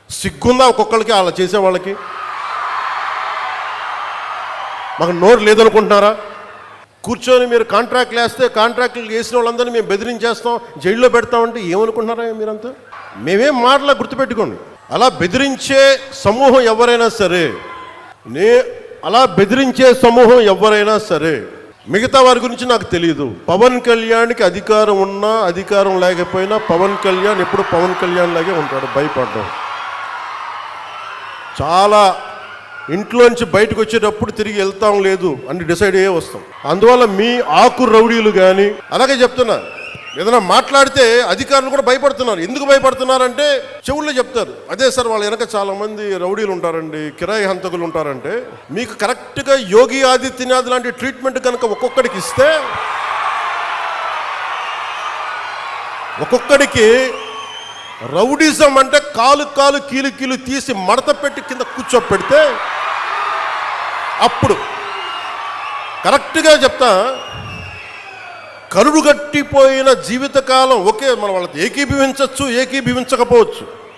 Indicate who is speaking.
Speaker 1: సిగ్గుందా ఒక్కొక్కరికి అలా చేసేవాళ్ళకి? మాకు నోరు లేదనుకుంటున్నారా? కూర్చొని మీరు కాంట్రాక్ట్లు వేస్తే కాంట్రాక్ట్లు వేసిన వాళ్ళందరినీ మేము బెదిరించేస్తాం, జైల్లో పెడతామంటే ఏమనుకుంటున్నారా మీరంతా? మేమేం మాటలా గుర్తుపెట్టుకోండి. అలా బెదిరించే సమూహం ఎవరైనా సరే, అలా బెదిరించే సమూహం ఎవరైనా సరే, మిగతా వారి గురించి నాకు తెలియదు. పవన్ కళ్యాణ్కి అధికారం ఉన్నా అధికారం లేకపోయినా పవన్ కళ్యాణ్ ఎప్పుడు పవన్ కళ్యాణ్ లాగే ఉంటాడు. భయపడ్డం చాలా, ఇంట్లోంచి బయటకు వచ్చేటప్పుడు తిరిగి వెళ్తాం లేదు అని డిసైడ్ అయ్యే వస్తాం. అందువల్ల మీ ఆకు రౌడీలు కానీ, అలాగే చెప్తున్నా, ఏదైనా మాట్లాడితే అధికారులు కూడా భయపడుతున్నారు. ఎందుకు భయపడుతున్నారంటే చెవుల్లో చెప్తారు, అదే సార్ వాళ్ళ వెనక చాలా మంది రౌడీలు ఉంటారండి, కిరాయి హంతకులు ఉంటారంటే. మీకు కరెక్ట్గా యోగి ఆదిత్యనాథ్ లాంటి ట్రీట్మెంట్ కనుక ఒక్కొక్కడికి ఇస్తే, ఒక్కొక్కడికి రౌడీజం అంటే కాలు కాలు కీలు కీలు తీసి మడత పెట్టి కింద కూర్చోపెడితే, అప్పుడు కరెక్ట్గా చెప్తా, కరుడుగట్టిపోయిన జీవితకాలం ఒకే, మనం వాళ్ళతో ఏకీభవించవచ్చు, ఏకీభవించకపోవచ్చు.